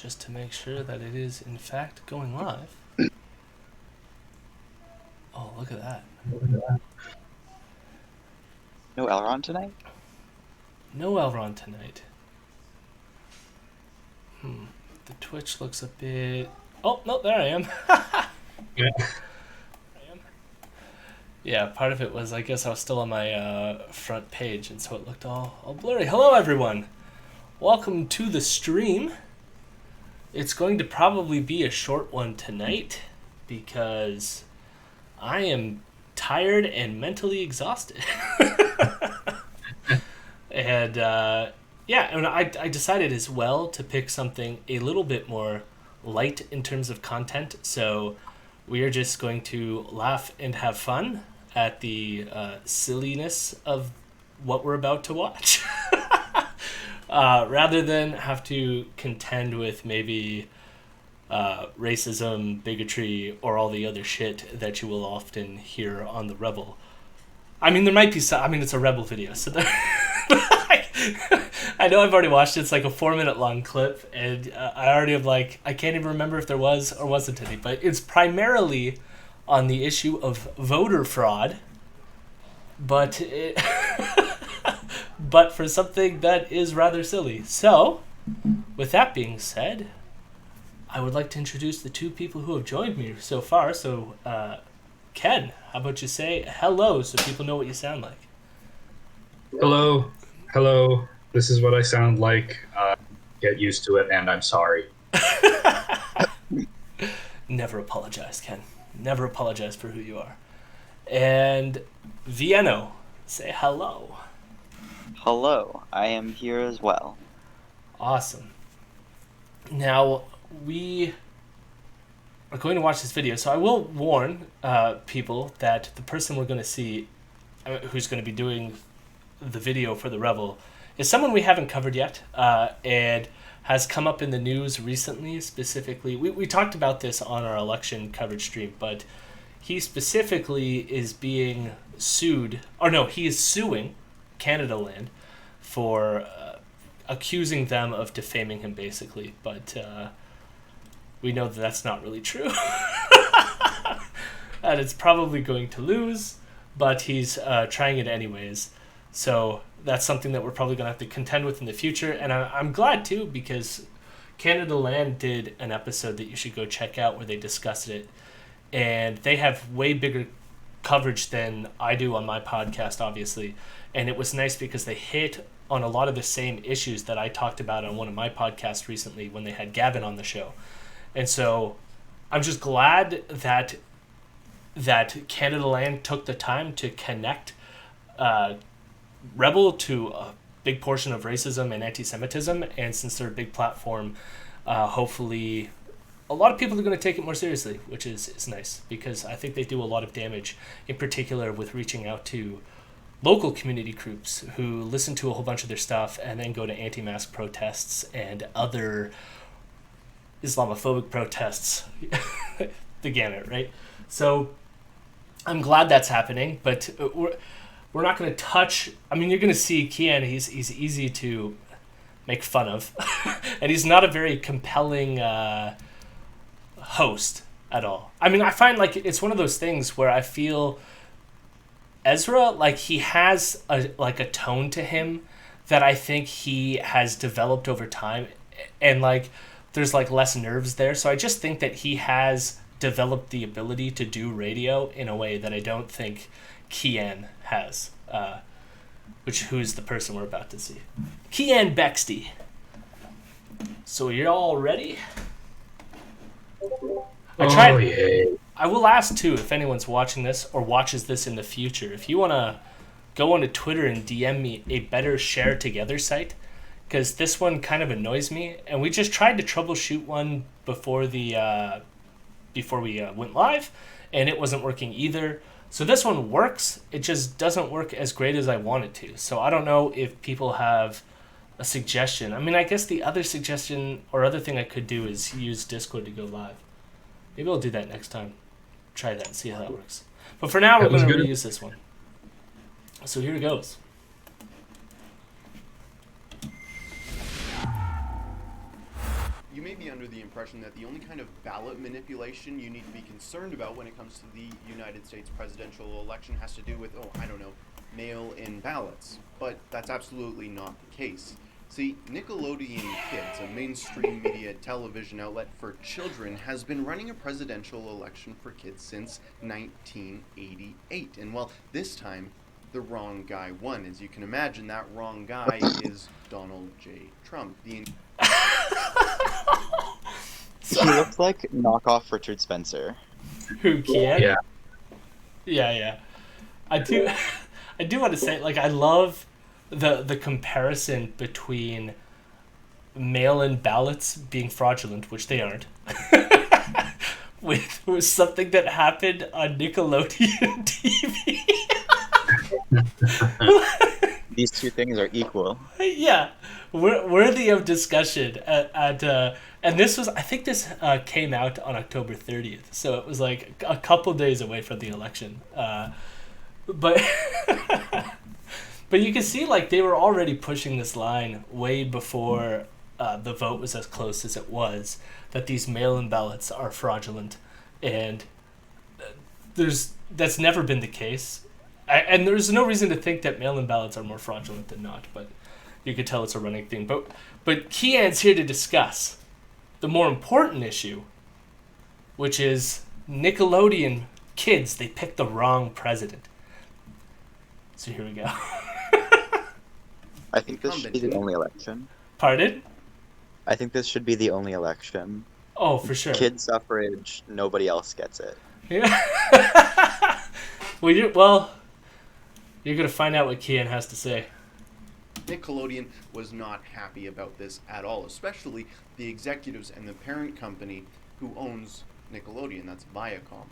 just to make sure that it is in fact going live. Oh, look at that. No Elrond tonight? No Elrond tonight. The Twitch looks a bit... Oh, no, there I am. Yeah. Yeah, part of it was, I guess I was still on my front page, and so it looked all blurry. Hello, everyone. Welcome to the stream. It's going to probably be a short one tonight because I am tired and mentally exhausted. And and I decided as well to pick something a little bit more light in terms of content. So we are just going to laugh and have fun at the silliness of what we're about to watch. Rather than have to contend with maybe racism, bigotry, or all the other shit that you will often hear on the Rebel. I mean, there might be some. I mean, it's a Rebel video, so I know I've already watched it. It's like a 4-minute long clip, and I already have I can't even remember if there was or wasn't any, but it's primarily on the issue of voter fraud, but but for something that is rather silly. So, with that being said, I would like to introduce the two people who have joined me so far. So, Ken, how about you say hello so people know what you sound like? Hello. Hello. This is what I sound like. Get used to it, and I'm sorry. Never apologize, Ken. Never apologize for who you are. And Vienno, say hello. Hello, I am here as well. Awesome. Now, we are going to watch this video, so I will warn people that the person we're going to see, who's going to be doing the video for the Rebel, is someone we haven't covered yet, and has come up in the news recently. Specifically, we talked about this on our election coverage stream, but he specifically is being sued, or no, he is suing Canadaland for accusing them of defaming him, basically. But we know that that's not really true. And it's probably going to lose, but he's trying it anyways. So that's something that we're probably going to have to contend with in the future. And I'm glad, too, because Canadaland did an episode that you should go check out where they discussed it. And they have way bigger coverage than I do on my podcast, obviously. And it was nice because they hit on a lot of the same issues that I talked about on one of my podcasts recently when they had Gavin on the show. And so I'm just glad that Canadaland took the time to connect Rebel to a big portion of racism and anti-Semitism, and since they're a big platform, hopefully a lot of people are going to take it more seriously, which is nice, because I think they do a lot of damage, in particular with reaching out to local community groups who listen to a whole bunch of their stuff and then go to anti-mask protests and other Islamophobic protests, the gamut, right? So I'm glad that's happening, but we're not going to touch... I mean, you're going to see Kian, he's easy to make fun of, and he's not a very compelling host at all. I mean, I find it's one of those things where I feel Ezra, he has a tone to him that I think he has developed over time, and there's less nerves there. So I just think that he has developed the ability to do radio in a way that I don't think Kian has, who's the person we're about to see. Kian Bexty. So you're all ready? I will ask, too, if anyone's watching this or watches this in the future, if you want to go onto Twitter and DM me a better share together site, because this one kind of annoys me, and we just tried to troubleshoot one before we went live, and it wasn't working either. So this one works, it just doesn't work as great as I want it to. So I don't know if people have a suggestion. I mean, I guess the other suggestion or other thing I could do is use Discord to go live. Maybe I'll do that next time. Try that and see how that works. But for now, we're going to reuse this one. So here it goes. you may be under the impression that the only kind of ballot manipulation you need to be concerned about when it comes to the United States presidential election has to do with, mail-in ballots. But that's absolutely not the case. See, Nickelodeon Kids, a mainstream media television outlet for children, has been running a presidential election for kids since 1988. And well, this time, the wrong guy won. As you can imagine, that wrong guy is Donald J. Trump. He looks like knockoff Richard Spencer. Who can? Yeah. Yeah. I do want to say, like, I love the comparison between mail-in ballots being fraudulent, which they aren't, with something that happened on Nickelodeon TV. These two things are equal. Yeah, worthy of discussion. And this was, I think this came out on October 30th, so it was like a couple days away from the election. But but you can see, like, they were already pushing this line way before the vote was as close as it was, that these mail-in ballots are fraudulent, and that's never been the case. And there's no reason to think that mail-in ballots are more fraudulent than not, but you could tell it's a running thing. But Kian's here to discuss the more important issue, which is Nickelodeon Kids, they picked the wrong president. So here we go. I think this should be the only election. Pardon? I think this should be the only election. Oh, for sure. Kid suffrage, nobody else gets it. Yeah. Well, you're going to find out what Kian has to say. Nickelodeon was not happy about this at all, especially the executives and the parent company who owns Nickelodeon, that's Viacom.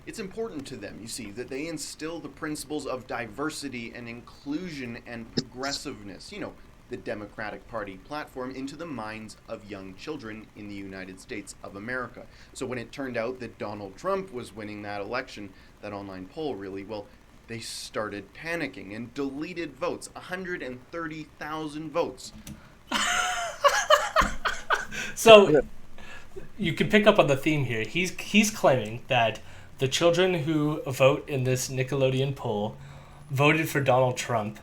It's important to them, you see, that they instill the principles of diversity and inclusion and progressiveness, the Democratic Party platform, into the minds of young children in the United States of America. So when it turned out that Donald Trump was winning that election, that online poll really, well, they started panicking and deleted votes, 130,000 votes. So you can pick up on the theme here. He's claiming that the children who vote in this Nickelodeon poll voted for Donald Trump,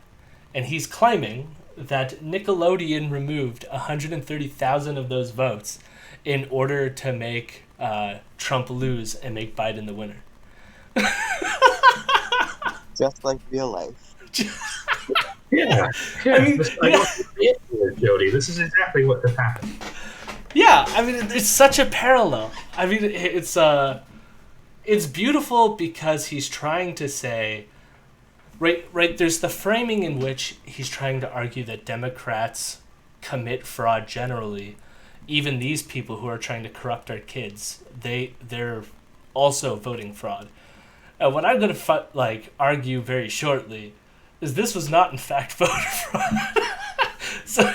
and he's claiming that Nickelodeon removed 130,000 of those votes in order to make Trump lose and make Biden the winner. Just like real life. Yeah. I mean, Jody, this is exactly what just happened. Yeah, I mean, it's such a parallel. I mean, it's beautiful because he's trying to say, right, there's the framing in which he's trying to argue that Democrats commit fraud generally. Even these people who are trying to corrupt our kids, they're also voting fraud. What I'm going to argue very shortly is this was not, in fact, voter fraud. So,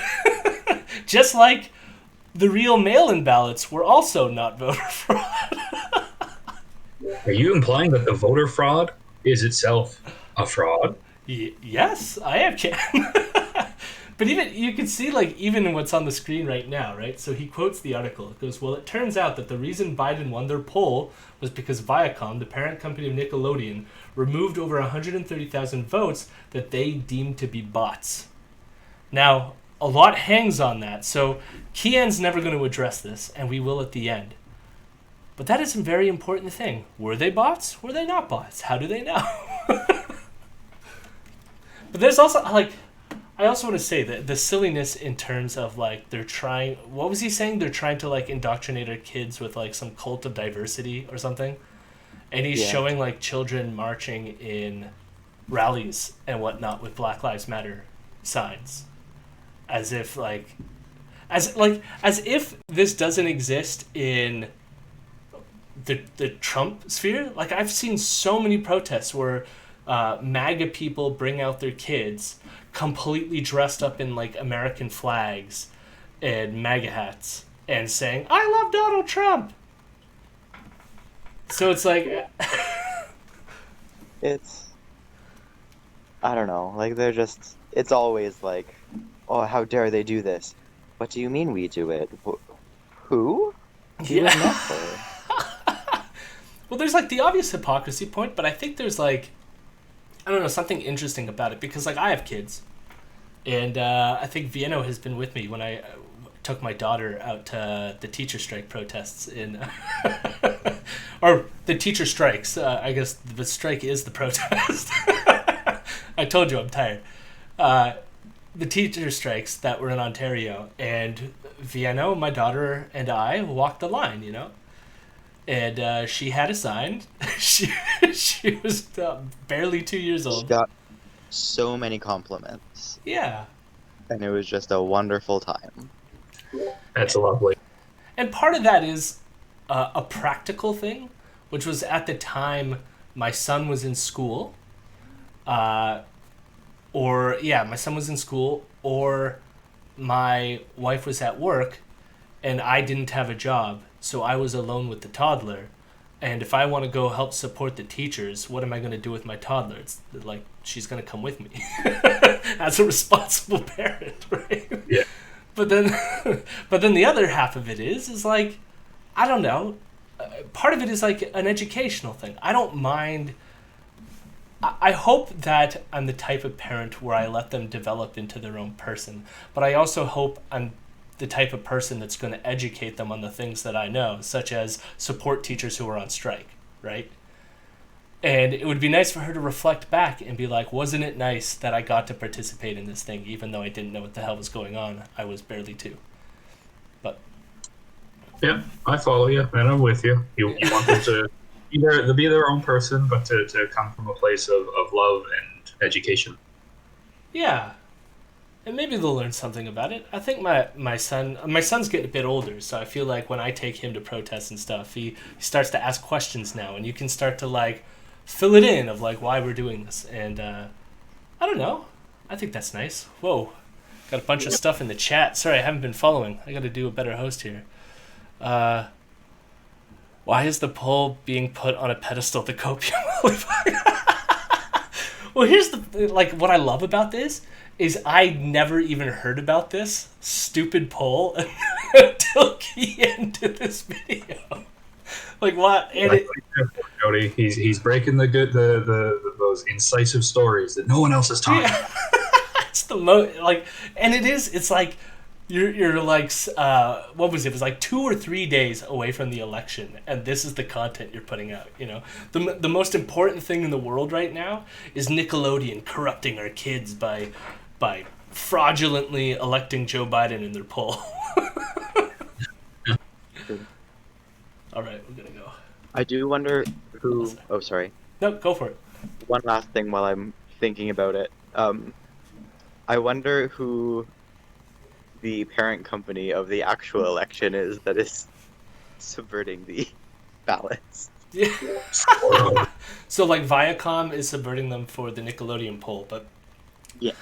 just like the real mail-in ballots were also not voter fraud. Are you implying that the voter fraud is itself a fraud? Yes, I am, Ken. But even you can see, even what's on the screen right now, right? So he quotes the article. It goes, well, it turns out that the reason Biden won their poll was because Viacom, the parent company of Nickelodeon, removed over 130,000 votes that they deemed to be bots. Now, a lot hangs on that, so Kian's never going to address this, and we will at the end. But that is a very important thing. Were they bots? Were they not bots? How do they know? But there's also, I also want to say that the silliness in terms of, they're trying... What was he saying? They're trying to, indoctrinate our kids with, some cult of diversity or something. And he's showing, children marching in rallies and whatnot with Black Lives Matter signs. As if, as if this doesn't exist in the Trump sphere. I've seen so many protests where MAGA people bring out their kids completely dressed up in American flags and MAGA hats and saying, "I love Donald Trump." So it's it's, I don't know, they're just, it's always oh, how dare they do this? What do you mean we do it? Who? You would never. Well, there's like the obvious hypocrisy point, but I think there's like, I don't know, something interesting about it because like I have kids, and I think Vienno has been with me when I took my daughter out to the teacher strike protests in, or the teacher strikes. I guess the strike is the protest. I told you I'm tired. The teacher strikes that were in Ontario, and Vienno, my daughter, and I walked the line, you know? And she had a sign. she was barely 2 years She old. got so many compliments, Yeah. and it was just a wonderful time. That's lovely. And part of that is a practical thing, which was at the time my son was in school. My son was in school, or my wife was at work, and I didn't have a job, so I was alone with the toddler. And if I want to go help support the teachers, what am I going to do with my toddler? It's like she's going to come with me as a responsible parent, right? Yeah. But then the other half of it is like, I don't know. Part of it is like an educational thing. I don't mind. I hope that I'm the type of parent where I let them develop into their own person, but I also hope I'm the type of person that's going to educate them on the things that I know, such as support teachers who are on strike, right? And it would be nice for her to reflect back and be like, wasn't it nice that I got to participate in this thing, even though I didn't know what the hell was going on? I was barely 2. But Yeah, I follow you, and I'm with you. You want them to either be their own person, but to come from a place of love and education. yeah, and maybe they'll learn something about it. I think my son's getting a bit older, so I feel like when I take him to protests and stuff, he starts to ask questions now, and you can start to like fill it in of like why we're doing this. And I don't know. I think that's nice. Whoa, got a bunch of stuff in the chat. Sorry, I haven't been following. I got to do a better host here. Why is the poll being put on a pedestal? The copium. Well, here's the like. What I love about this is I never even heard about this stupid poll until Kian did this video. Like what? And it, Cody, he's breaking the those incisive stories that no one else is talking. Yeah. It's the most like, and it is. It's like you're like what was it? It was like 2 or 3 days away from the election, and this is the content you're putting out. You know, the most important thing in the world right now is Nickelodeon corrupting our kids by fraudulently electing Joe Biden in their poll. All right, we're gonna go. I do wonder who. Oh, sorry. No, go for it. One last thing while I'm thinking about it. I wonder who the parent company of the actual election is that is subverting the ballots. Yeah. So like Viacom is subverting them for the Nickelodeon poll, but Yeah,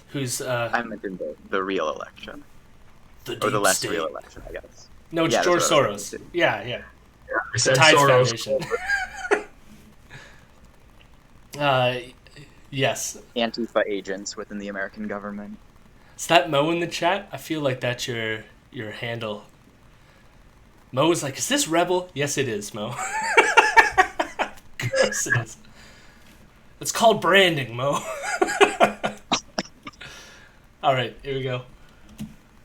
who's I meant in the real election. the Or the deep less state? real election, I guess. No, it's Yeah, George that's what I was Soros. thinking. Yeah. I The said Tides Soros. Foundation. Yes. Antifa agents within the American government. Is that Mo in the chat? I feel like that's your handle. Mo is like, is this Rebel? Yes, it is, Mo. Of course it is. It's called branding, Mo. All right, here we go.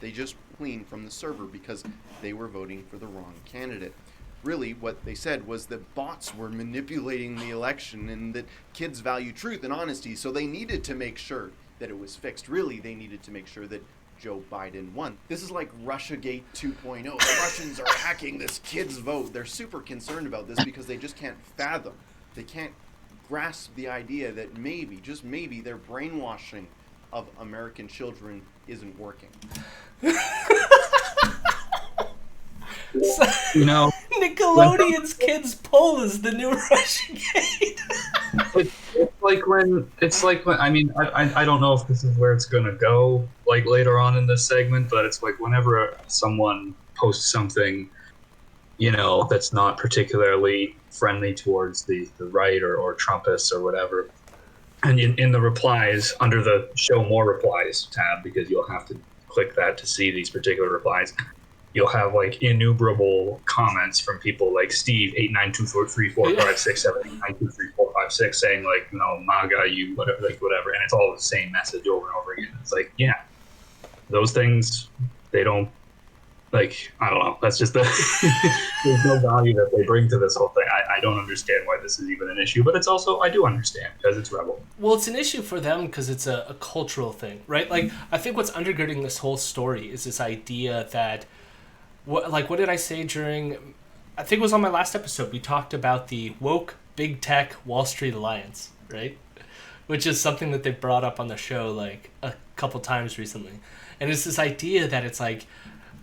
They just cleaned from the server because they were voting for the wrong candidate. Really, what they said was that bots were manipulating the election and that kids value truth and honesty, so they needed to make sure that it was fixed. Really, they needed to make sure that Joe Biden won. This is like Russiagate 2.0. The Russians are hacking this kid's vote. They're super concerned about this because they just can't fathom. They can't grasp the idea that maybe, just maybe, their brainwashing of American children isn't working. You know, Nickelodeon's kids poll is the new Russiagate. it's like when I mean I don't know if this is where it's gonna go like later on in this segment, but it's like whenever someone posts something, you know, that's not particularly friendly towards the right or Trumpists or whatever, and in the replies under the show more replies tab, because you'll have to click that to see these particular replies, you'll have like innumerable comments from people like Steve 892434567892345 saying like, MAGA, you whatever, and it's all the same message over and over again. It's like, yeah, those things, they don't, like, I don't know. That's just there's no value that they bring to this whole thing. I don't understand why this is even an issue, but it's also, I do understand because it's Rebel. Well, it's an issue for them because it's a cultural thing, right? Like, I think what's undergirding this whole story is this idea that, what did I say during, I think it was on my last episode, we talked about the woke, big tech, Wall Street alliance, right? Which is something that they've brought up on the show, like, a couple times recently. And it's this idea that it's like,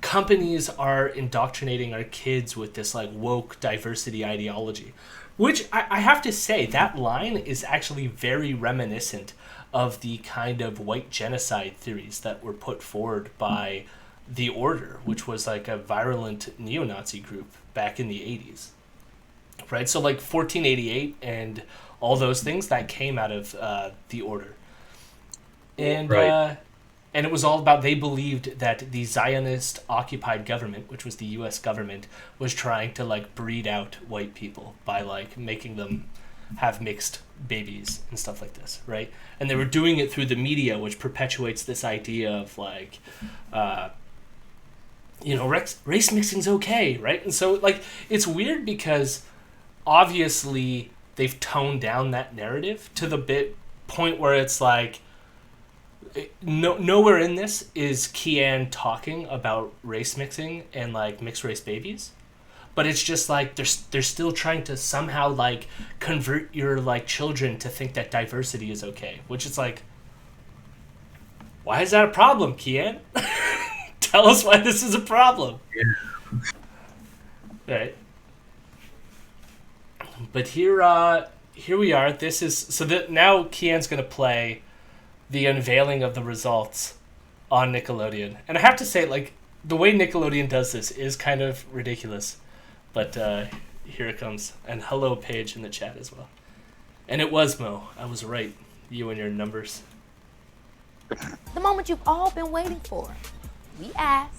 companies are indoctrinating our kids with this like woke diversity ideology, which I have to say that line is actually very reminiscent of the kind of white genocide theories that were put forward by the Order, which was like a virulent neo-Nazi group back in the 80s, right? So like 1488 and all those things that came out of the Order. And right. And it was all about, they believed that the Zionist-occupied government, which was the U.S. government, was trying to, like, breed out white people by, like, making them have mixed babies and stuff like this, right? And they were doing it through the media, which perpetuates this idea of, like, race mixing's okay, right? And so, like, it's weird because, obviously, they've toned down that narrative to the point where it's, like, nowhere in this is Kian talking about race mixing and like mixed race babies, but it's just like they're still trying to somehow like convert your like children to think that diversity is okay, which is like, why is that a problem, Kian? Tell us why this is a problem. Right. But here we are. This is so that now Kian's gonna play the unveiling of the results on Nickelodeon. And I have to say, like, the way Nickelodeon does this is kind of ridiculous. But here it comes. And hello, Paige, in the chat as well. And it was Mo. I was right. You and your numbers. The moment you've all been waiting for. We asked.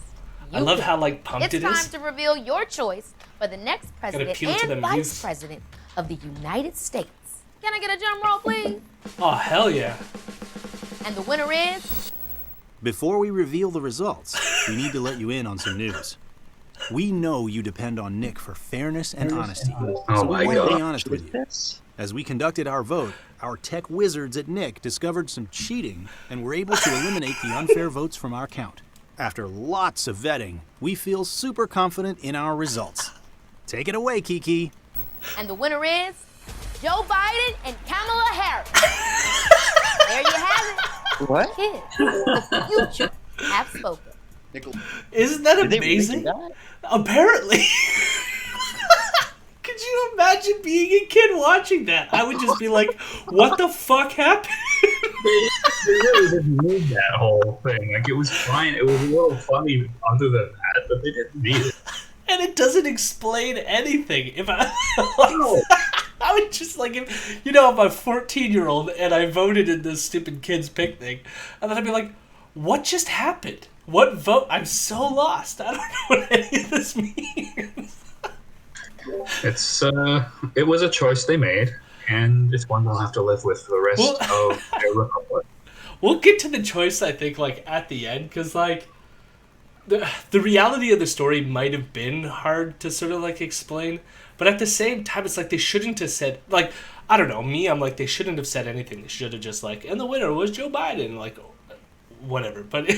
I love how, like, pumped it is. It's time to reveal your choice for the next president and vice youth. president of the United States. Can I get a drum roll, please? Oh, hell yeah. And the winner is... Before we reveal the results, we need to let you in on some news. We know you depend on Nick for fairness and honesty. So we want to be honest with you. As we conducted our vote, our tech wizards at Nick discovered some cheating and were able to eliminate the unfair votes from our count. After lots of vetting, we feel super confident in our results. Take it away, Kiki. And the winner is Joe Biden and Kamala Harris. There you have it. What? Kids, the future have spoken. Isn't that Did they really amazing? do that? Apparently. Could you imagine being a kid watching that? I would just be like, what the fuck happened? They really didn't need that whole thing. Like, it was fine. It was a little funny other than that, but they didn't need it. And it doesn't explain anything. If I would just like, if I'm a 14-year-old and I voted in this stupid kids pick thing, and then I'd be like, what just happened? What vote? I'm so lost. I don't know what any of this means. It was a choice they made, and it's one they'll have to live with for the rest of their republic. We'll get to the choice, I think, like at the end, because like the reality of the story might have been hard to sort of like explain, but at the same time, it's like they shouldn't have said, like, I don't know, I'm like, they shouldn't have said anything. They should have just like, and the winner was Joe Biden, like, whatever. But,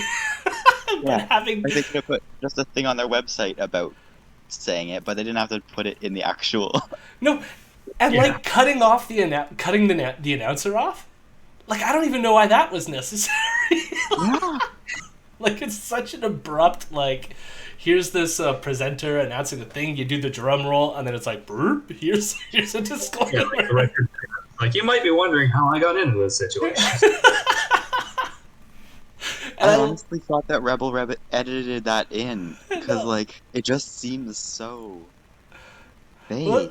but having like they could have put just a thing on their website about saying it, but they didn't have to put it in the actual. No, and like cutting the announcer off. Like, I don't even know why that was necessary. Yeah. Like, it's such an abrupt, like, here's this presenter announcing the thing, you do the drum roll, and then it's like, burp, here's a disclaimer. Yeah, like the record. Like, you might be wondering how I got into this situation. I honestly thought that Rebel Rabbit edited that in, because, like, it just seems so vague.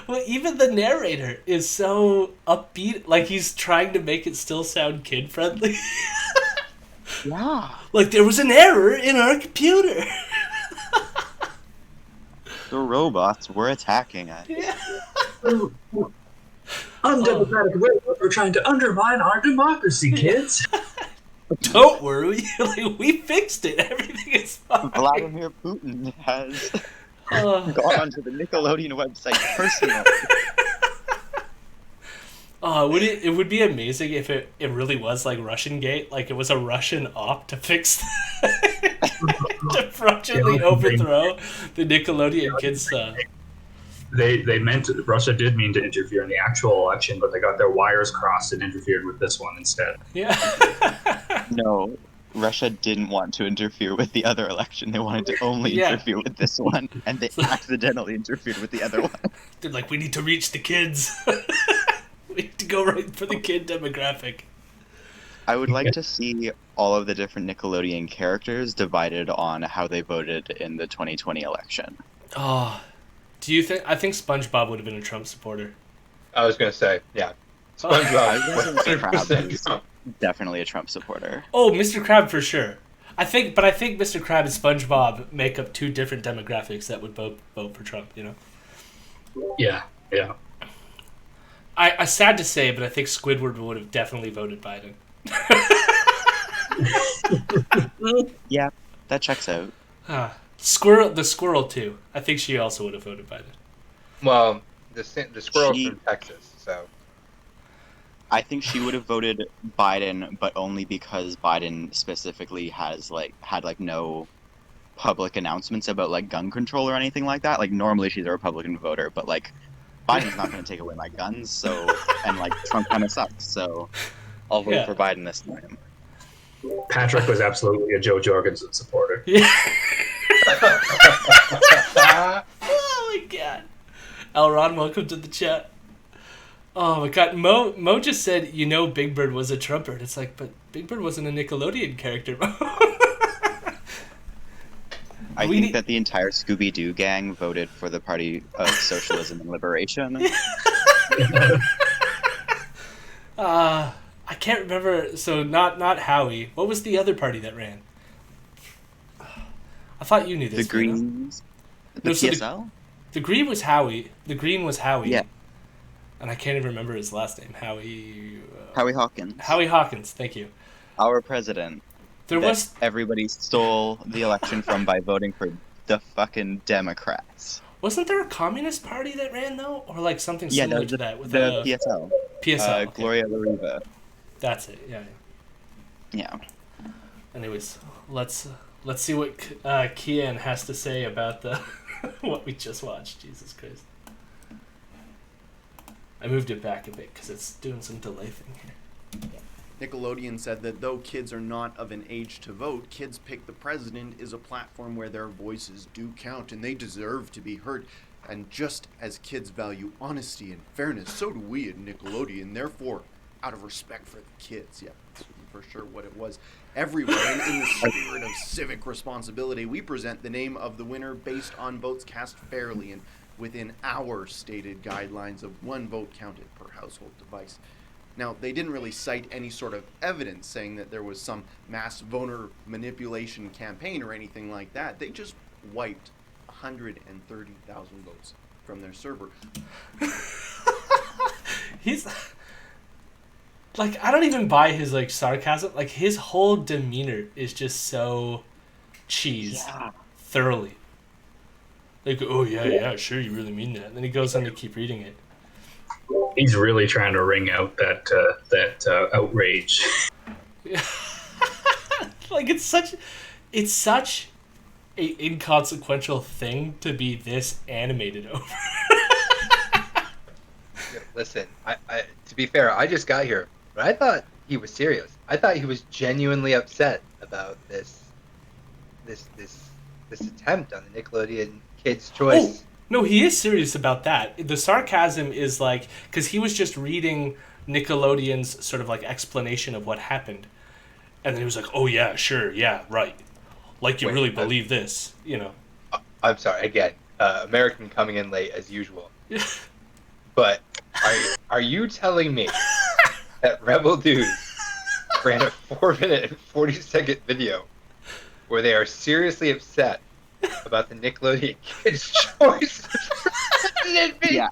Well, even the narrator is so upbeat, like, he's trying to make it still sound kid-friendly. Yeah. Like, there was an error in our computer. The robots were attacking us. Yeah. Undemocratic robots are trying to undermine our democracy, kids. Don't worry, we fixed it. Everything is fine. Vladimir Putin has Oh. gone onto the Nickelodeon website personally. It would be amazing if it really was like Russiagate, like it was a Russian op to fix to fraudulently overthrow the Nickelodeon kids. Russia did mean to interfere in the actual election, but they got their wires crossed and interfered with this one instead. Yeah. No, Russia didn't want to interfere with the other election. They wanted to only interfere with this one, and they accidentally interfered with the other one. They're like, we need to reach the kids. We need to go right for the kid demographic. I would like to see all of the different Nickelodeon characters divided on how they voted in the 2020 election. Oh, do you think? I think SpongeBob would have been a Trump supporter. I was going to say, yeah. SpongeBob. Krab is definitely a Trump supporter. Oh, Mr. Krab for sure. I think Mr. Krab and SpongeBob make up two different demographics that would both vote for Trump. You know. Yeah. I sad to say, but I think Squidward would have definitely voted Biden. Yeah, that checks out. The squirrel too. I think she also would have voted Biden. Well, the squirrel's from Texas, so. I think she would have voted Biden, but only because Biden specifically had no public announcements about like gun control or anything like that. Like normally she's a Republican voter, but like Biden's not going to take away my guns, so and like Trump kind of sucks, so I'll vote for Biden this time. Patrick was absolutely a Joe Jorgensen supporter. Yeah. Oh my god. Elron, welcome to the chat. Oh my god, Mo just said, Big Bird was a Trumper. And it's like, but Big Bird wasn't a Nickelodeon character. I think that the entire Scooby-Doo gang voted for the Party of Socialism and Liberation. I can't remember. So not Howie. What was the other party that ran? I thought you knew this. The Greens. The PSL? The Green was Howie. The Green was Howie. Yeah. And I can't even remember his last name. Howie Hawkins. Howie Hawkins. Thank you. Our president. Everybody stole the election from by voting for the fucking Democrats. Wasn't there a communist party that ran though, or like something similar to that with the PSL? PSL. Okay. Gloria La Riva. That's it. Yeah. Yeah. Anyways, let's see what Kian has to say about the what we just watched. Jesus Christ. I moved it back a bit because it's doing some delay thing here. Nickelodeon said that though kids are not of an age to vote, Kids Pick the President is a platform where their voices do count and they deserve to be heard. And just as kids value honesty and fairness, so do we at Nickelodeon. Therefore, out of respect for the kids, yeah, that's for sure what it was. Everywhere, and in the spirit of civic responsibility, we present the name of the winner based on votes cast fairly and within our stated guidelines of one vote counted per household device. Now, they didn't really cite any sort of evidence saying that there was some mass voter manipulation campaign or anything like that. They just wiped 130,000 votes from their server. He's like, I don't even buy his like sarcasm. Like his whole demeanor is just so cheese, thoroughly. Like, oh yeah, sure, you really mean that. And then he goes on to keep reading it. He's really trying to wring out that outrage. Like it's such a inconsequential thing to be this animated over. Listen, I to be fair, I just got here, but I thought he was serious. I thought he was genuinely upset about this attempt on the Nickelodeon Kids' Choice. Oh, no, he is serious about that. The sarcasm is like, because he was just reading Nickelodeon's sort of like explanation of what happened, and then he was like, "Oh yeah, sure, yeah, right, like you really believe this, you know." I'm sorry again, American coming in late as usual. But are you telling me that Rebel Dudes ran a 4-minute and 40-second video where they are seriously upset about the Nickelodeon Kids' Choice. Yeah,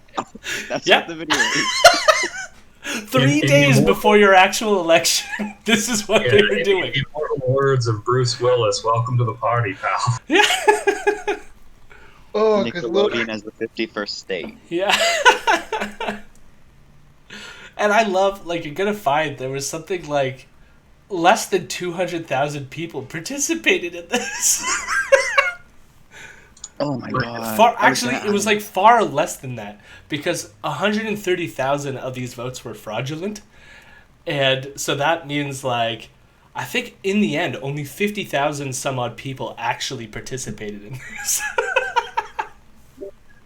that's Yeah. what the video is. 3 days before your actual election, this is what they were doing. In the immortal words of Bruce Willis, welcome to the party, pal. Yeah. Oh, because look. Nickelodeon as the 51st state. Yeah. And I love, like, you're gonna find there was something like less than 200,000 people participated in this. Oh my god. Actually, it was like far less than that because 130,000 of these votes were fraudulent. And so that means, like, I think in the end, only 50,000 some odd people actually participated in this.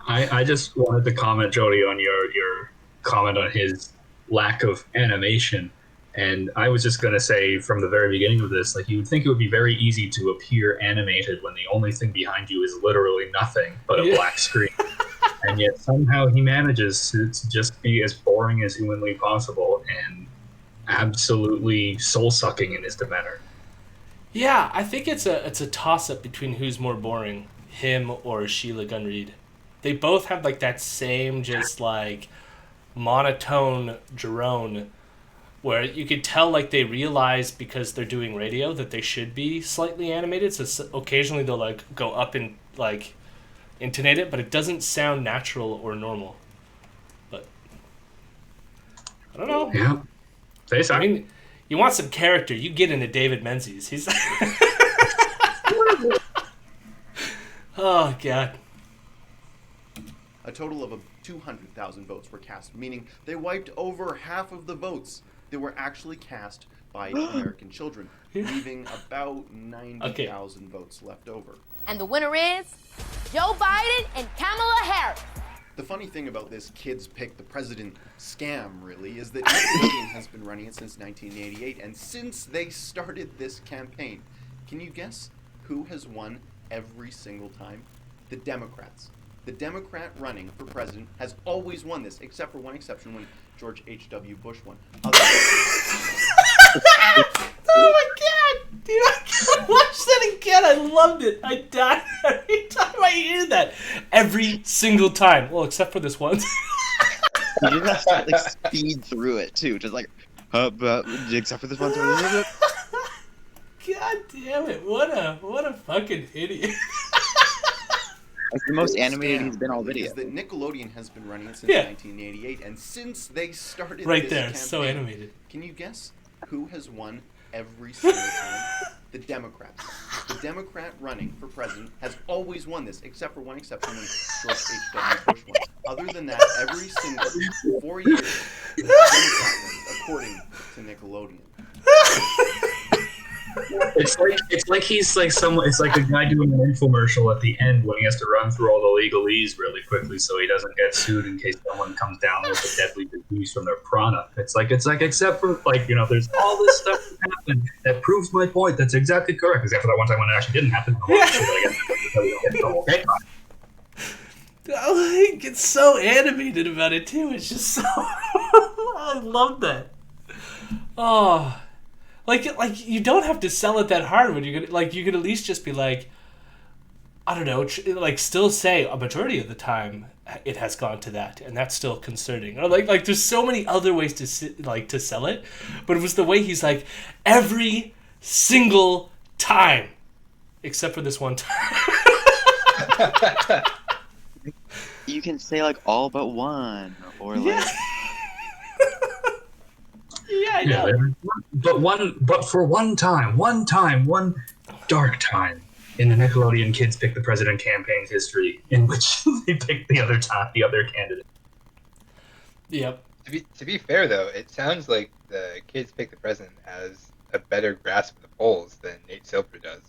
I just wanted to comment, Jody, on your comment on his lack of animation. And I was just going to say from the very beginning of this, like, you would think it would be very easy to appear animated when the only thing behind you is literally nothing but a black screen. And yet somehow he manages to just be as boring as humanly possible and absolutely soul-sucking in his demeanor. Yeah, I think it's a toss-up between who's more boring, him or Sheila Gunn Reid. They both have, like, that same just, like, monotone drone where you could tell, like, they realize because they're doing radio that they should be slightly animated, so occasionally they'll, like, go up and, like, intonate it, but it doesn't sound natural or normal. But I don't know. Yeah. I mean, you want some character, you get into David Menzies. He's oh, God. A total of 200,000 votes were cast, meaning they wiped over half of the votes that were actually cast by American children, leaving about 90,000 votes left over. And the winner is Joe Biden and Kamala Harris. The funny thing about this kids pick the president scam, really, is that Nickelodeon has been running it since 1988, and since they started this campaign, can you guess who has won every single time? The Democrats. The Democrat running for president has always won this, except for one exception when George H.W. Bush won. Oh my God! Dude, I gotta watch that again. I loved it. I died every time I hear that. Every single time. Well, except for this one. You just have to, like, speed through it, too. Just like, except for this one. God damn it. What a fucking idiot. It's the most animated he's been all video. Is that Nickelodeon has been running it since 1988, and since they started right this there, campaign, so animated. Can you guess who has won every single time? The Democrats. The Democrat running for president has always won this, except for one exception when George H.W. Bush won. Other than that, every single 4 years, the Democrat wins, according to Nickelodeon. It's like he's like someone. It's like a guy doing an infomercial at the end when he has to run through all the legalese really quickly so he doesn't get sued in case someone comes down with a deadly disease from their product. It's like except for, like, you know, there's all this stuff that happened that proves my point. That's exactly correct. Except for that one time when it actually didn't happen. He gets so animated about it too. It's just so. I love that. Oh. Like you don't have to sell it that hard when you're gonna, like, you could at least just be like, I don't know, like, still say a majority of the time it has gone to that, and that's still concerning. Or like there's so many other ways to to sell it, but it was the way he's like, every single time, except for this one time. You can say, like, all but one, or like. Yeah, I know. But for one dark time in the Nickelodeon Kids Pick the President campaign's history, in which they picked the other candidate. Yep. To be fair, though, it sounds like the Kids Pick the President has a better grasp of the polls than Nate Silver does.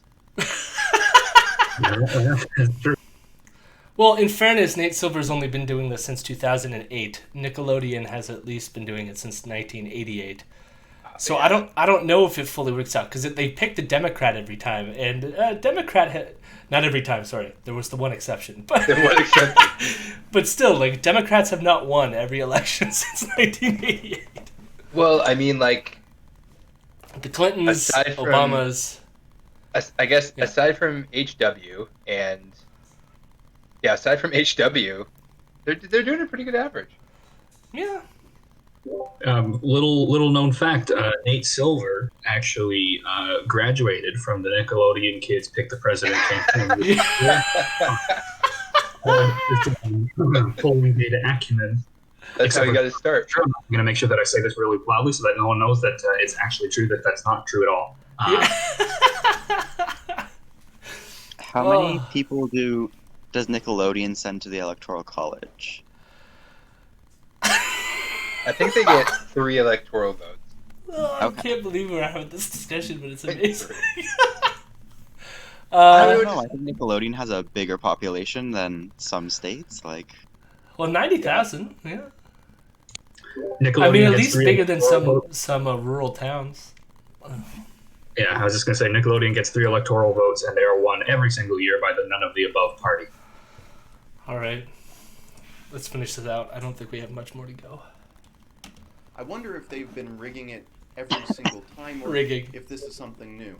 That's true. Well, in fairness, Nate Silver's only been doing this since 2008. Nickelodeon has at least been doing it since 1988. So yeah. I don't know if it fully works out because they picked a Democrat every time, and not every time. Sorry, there was the one exception. But the one exception. But still, like, Democrats have not won every election since 1988. Well, I mean, like, the Clintons, aside from, Obamas. I guess Yeah. aside from HW they're doing a pretty good average. Yeah. Little known fact: Nate Silver actually graduated from the Nickelodeon Kids Pick the President campaign. Pulling data acumen. That's how you got to start. I'm going to make sure that I say this really loudly so that no one knows that it's actually true. That's not true at all. How many people does Nickelodeon send to the Electoral College? I think they get 3 electoral votes. I can't believe we're having this discussion, but it's amazing. I don't know. I think Nickelodeon has a bigger population than some states. Well, 90,000. Yeah. Nickelodeon I mean, at gets least bigger than some rural towns. Yeah, I was just going to say Nickelodeon gets 3 electoral votes, and they are won every single year by the none of the above party. All right. Let's finish this out. I don't think we have much more to go. I wonder if they've been rigging it every single time, or if this is something new.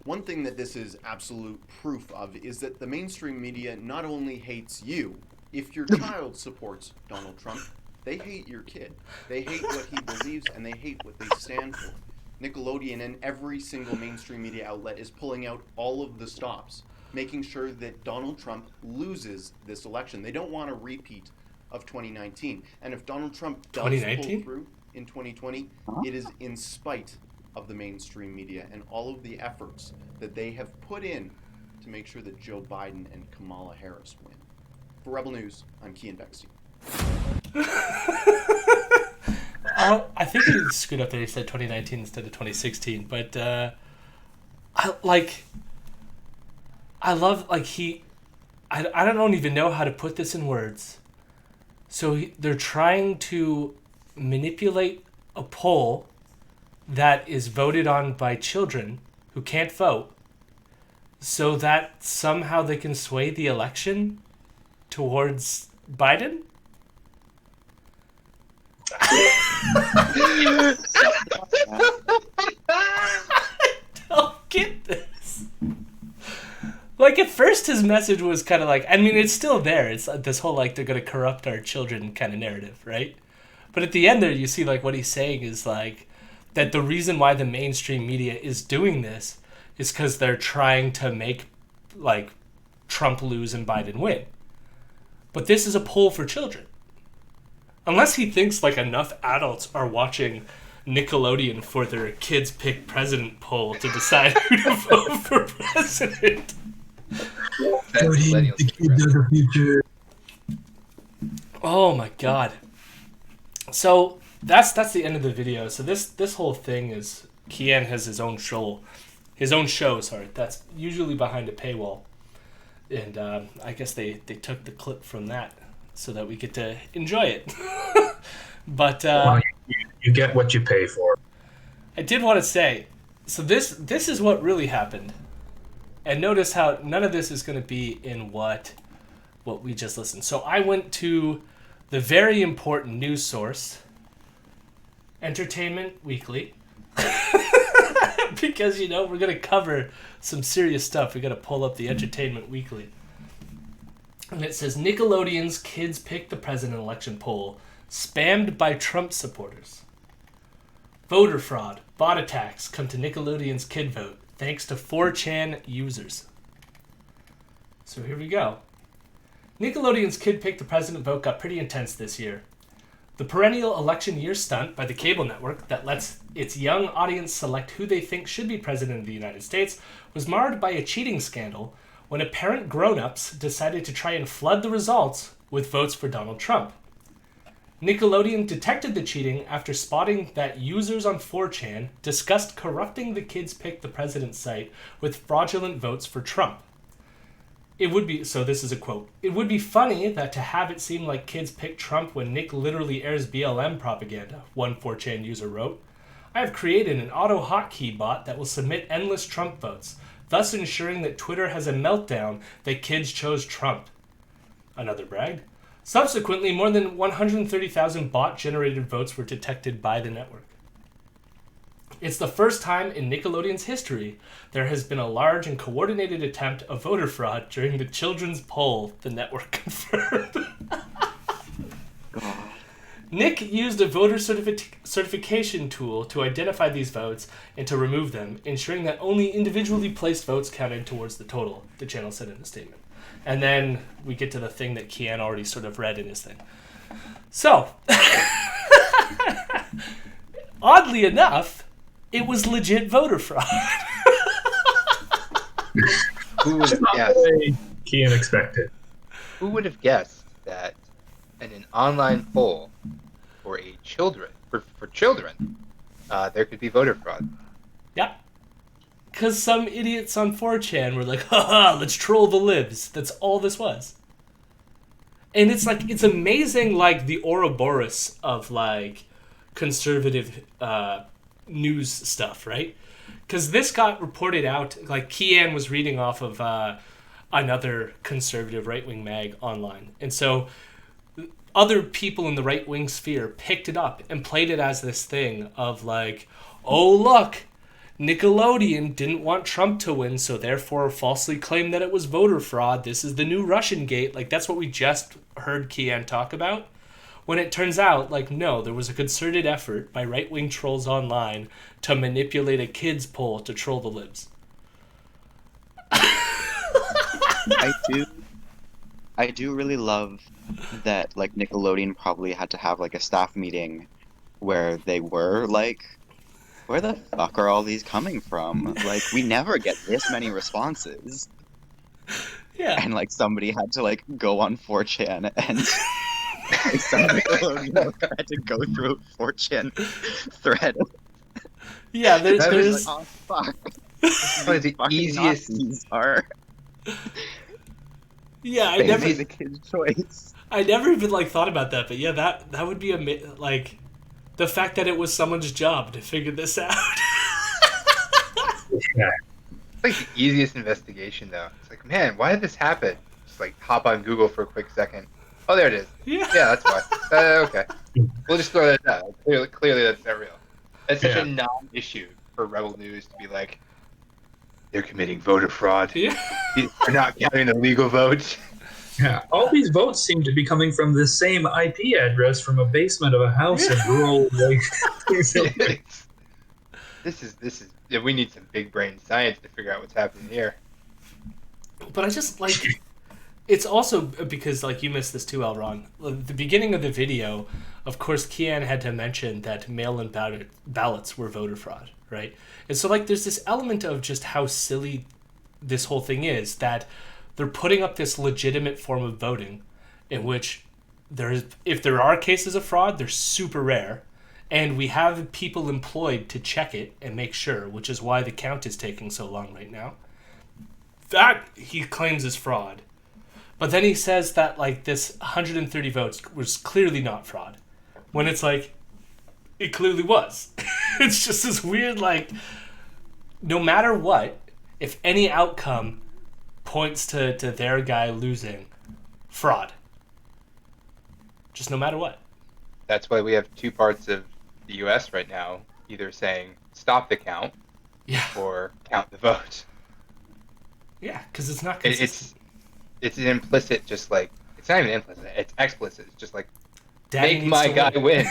One thing that this is absolute proof of is that the mainstream media not only hates you. If your child supports Donald Trump, they hate your kid. They hate what he believes, and they hate what they stand for. Nickelodeon and every single mainstream media outlet is pulling out all of the stops, making sure that Donald Trump loses this election. They don't want a repeat of 2019. And if Donald Trump does pull through in 2020, it is in spite of the mainstream media and all of the efforts that they have put in to make sure that Joe Biden and Kamala Harris win. For Rebel News, I'm Kian Beckstein. I think he screwed up there. He said 2019 instead of 2016. But I love I don't even know how to put this in words. So they're trying to manipulate a poll that is voted on by children who can't vote, so that somehow they can sway the election towards Biden? I don't get this. Like, at first his message was kind of like, I mean, it's still there. It's this whole, like, they're going to corrupt our children kind of narrative, right? But at the end there, you see, like, what he's saying is, like, that the reason why the mainstream media is doing this is because they're trying to make, like, Trump lose and Biden win. But this is a poll for children. Unless he thinks, like, enough adults are watching Nickelodeon for their kids pick president poll to decide who to vote for president. Oh my god. So that's the end of the video. So this whole thing is Kian has his own show, that's usually behind a paywall, and I guess they took the clip from that so that we get to enjoy it. But you get what you pay for. I did want to say, so this is what really happened. And notice how none of this is going to be in what we just listened. So I went to the very important news source, Entertainment Weekly, because, you know, we're going to cover some serious stuff. We got to pull up the Entertainment Weekly. And it says, Nickelodeon's Kids Pick the President election poll spammed by Trump supporters. Voter fraud, bot attacks come to Nickelodeon's Kid Vote thanks to 4chan users. So here we go. Nickelodeon's Kid Pick the President vote got pretty intense this year. The perennial election year stunt by the cable network that lets its young audience select who they think should be president of the United States was marred by a cheating scandal when apparent grown-ups decided to try and flood the results with votes for Donald Trump. Nickelodeon detected the cheating after spotting that users on 4chan discussed corrupting the Kids Pick the President site with fraudulent votes for Trump. It would be, so this is a quote, "It would be funny that to have it seem like kids pick Trump when Nick literally airs BLM propaganda," one 4chan user wrote. "I have created an auto hotkey bot that will submit endless Trump votes, thus ensuring that Twitter has a meltdown that kids chose Trump," another bragged. Subsequently, more than 130,000 bot-generated votes were detected by the network. It's the first time in Nickelodeon's history there has been a large and coordinated attempt of voter fraud during the children's poll, the network confirmed. God. Nick used a voter certification tool to identify these votes and to remove them, ensuring that only individually placed votes counted towards the total, the channel said in a statement. And then we get to the thing that Kian already sort of read in his thing. So, oddly enough, it was legit voter fraud. Who would have guessed? Kian expected. Who would have guessed that in an online poll for children, there could be voter fraud? Yeah. Because some idiots on 4chan were like, haha, let's troll the libs. That's all this was. And it's like, it's amazing, like, the Ouroboros of, like, conservative news stuff, right? Because this got reported out, like, Kian was reading off of another conservative right-wing mag online. And so other people in the right-wing sphere picked it up and played it as this thing of, like, oh, look, Nickelodeon didn't want Trump to win, so therefore falsely claimed that it was voter fraud. This is the new Russiagate. Like, that's what we just heard Kian talk about. When it turns out, like, no, there was a concerted effort by right-wing trolls online to manipulate a kids poll to troll the libs. I do really love that, like, Nickelodeon probably had to have, like, a staff meeting where they were like, where the fuck are all these coming from? Like, we never get this many responses. Yeah. And, like, somebody had to, like, go on 4chan and some Nickelodeon had to go through a 4chan thread. Yeah, there's... Like, oh, fuck. Probably the easiest. Nazis are... Yeah, I They never... made the kid's choice. I never even, like, thought about that, but yeah, that would be like... The fact that it was someone's job to figure this out. Yeah. It's like the easiest investigation, though. It's like, man, why did this happen? Just like hop on Google for a quick second. Oh, there it is. Yeah. Yeah, that's why. Okay. We'll just throw that out. Clearly that's not real. It's such a non-issue for Rebel News to be like, they're committing voter fraud. Yeah. They're not counting the legal vote. Yeah, all these votes seem to be coming from the same IP address from a basement of a house in rural. Like, This is. Yeah, we need some big brain science to figure out what's happening here. But I just, like... It's also because, like, you missed this too, Elron. At the beginning of the video, of course, Kian had to mention that mail-in ballots were voter fraud, right? And so, like, there's this element of just how silly this whole thing is, that they're putting up this legitimate form of voting in which if there are cases of fraud, they're super rare. And we have people employed to check it and make sure, which is why the count is taking so long right now. That, he claims, is fraud. But then he says that, like, this 130 votes was clearly not fraud. When it's like, it clearly was. It's just this weird, like, no matter what, if any outcome points to their guy losing, fraud. Just no matter what. That's why we have two parts of the U.S. right now, either saying stop the count, or count the vote. Yeah, because it's not consistent. It's an implicit, just like, it's not even implicit, it's explicit. It's just like, Daddy make my guy win.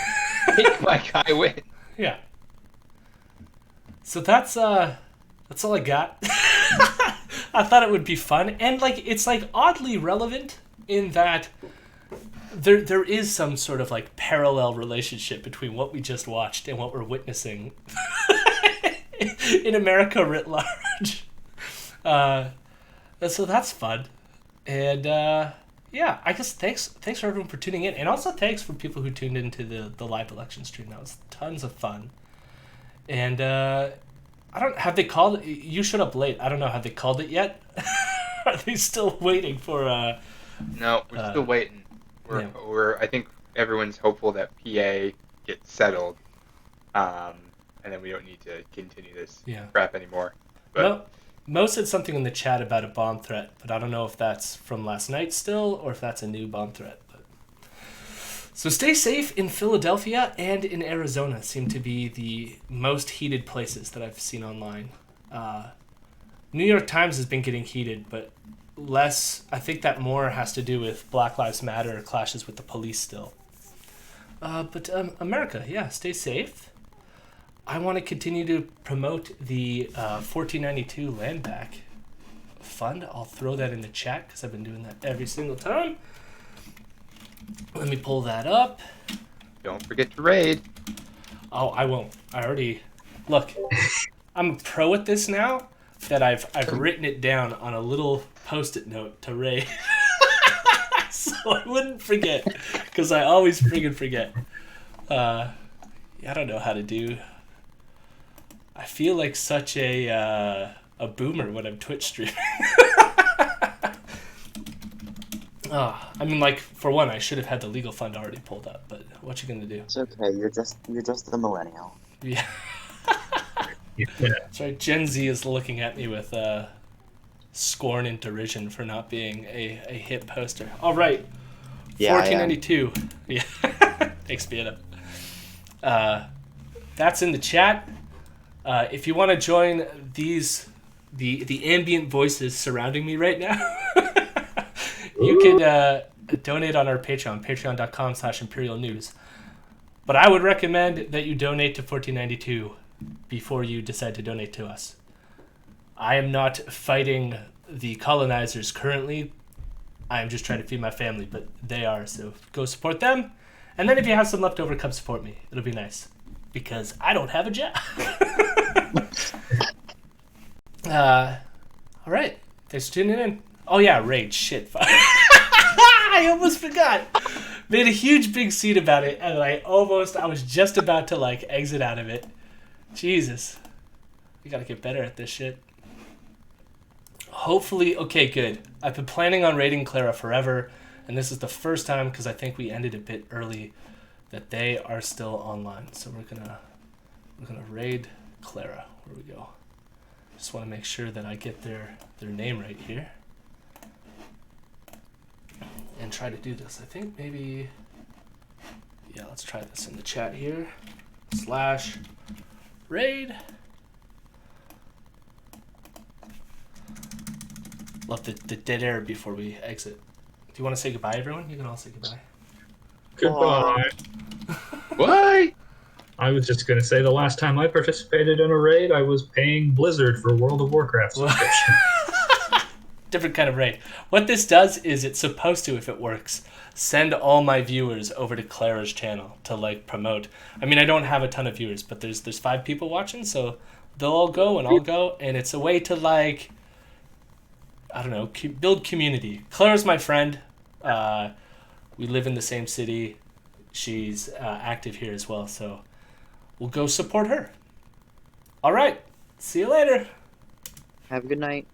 Make my guy win. Yeah. So that's all I got. I thought it would be fun, and, like, it's, like, oddly relevant in that there is some sort of, like, parallel relationship between what we just watched and what we're witnessing in America writ large. So that's fun. And yeah, I guess thanks for everyone for tuning in, and also thanks for people who tuned into the live election stream. That was tons of fun. And have they called? You showed up late. I don't know. Have they called it yet? Are they still waiting for? No, we're still waiting. I think everyone's hopeful that PA gets settled, and then we don't need to continue this crap anymore. But Mo said something in the chat about a bomb threat, but I don't know if that's from last night still or if that's a new bomb threat. But So stay safe in Philadelphia and in Arizona seem to be the most heated places that I've seen online. New York Times has been getting heated, but less. I think that more has to do with Black Lives Matter clashes with the police still. But America, yeah, stay safe. I want to continue to promote the 1492 land back fund. I'll throw that in the chat because I've been doing that every single time. Let me pull that up. Don't forget to raid. Oh, I won't. I already... Look, I'm a pro at this now that I've written it down on a little Post-it note to raid. So I wouldn't forget, because I always friggin' forget. I don't know how to do... I feel like such a boomer when I'm Twitch streaming. I mean, like, for one, I should have had the legal fund already pulled up, but what you gonna do? It's okay. You're just a millennial. Yeah. That's right. Gen Z is looking at me with scorn and derision for not being a hip poster. All right. Yeah, 1492. Yeah. Thanks, Beata. That's in the chat. If you want to join the ambient voices surrounding me right now, you can donate on our Patreon, patreon.com/Imperial News. But I would recommend that you donate to 1492 before you decide to donate to us. I am not fighting the colonizers currently. I am just trying to feed my family, but they are, so go support them. And then if you have some left over, come support me. It'll be nice, because I don't have a job. All right. Thanks for tuning in. Oh, yeah, raid. Shit. I almost forgot. Made a huge big scene about it, and I was just about to, like, exit out of it. Jesus. We gotta get better at this shit. Hopefully, okay, good. I've been planning on raiding Clara forever, and this is the first time, because I think we ended a bit early, that they are still online. So we're gonna raid Clara. Where we go? Just want to make sure that I get their name right here. And try to do this. I think maybe... Yeah, let's try this in the chat here. /raid. Love the dead air before we exit. Do you want to say goodbye, everyone? You can all say goodbye. Goodbye. What? I was just going to say the last time I participated in a raid, I was paying Blizzard for World of Warcraft subscription. Different kind of raid. What this does is it's supposed to, if it works, send all my viewers over to Clara's channel to, like, promote. I mean, I don't have a ton of viewers, but there's 5 people watching, so they'll all go and I'll go, and it's a way to, like, I don't know, build community. Clara's my friend. We live in the same city. She's active here as well, so we'll go support her. All right. See you later. Have a good night.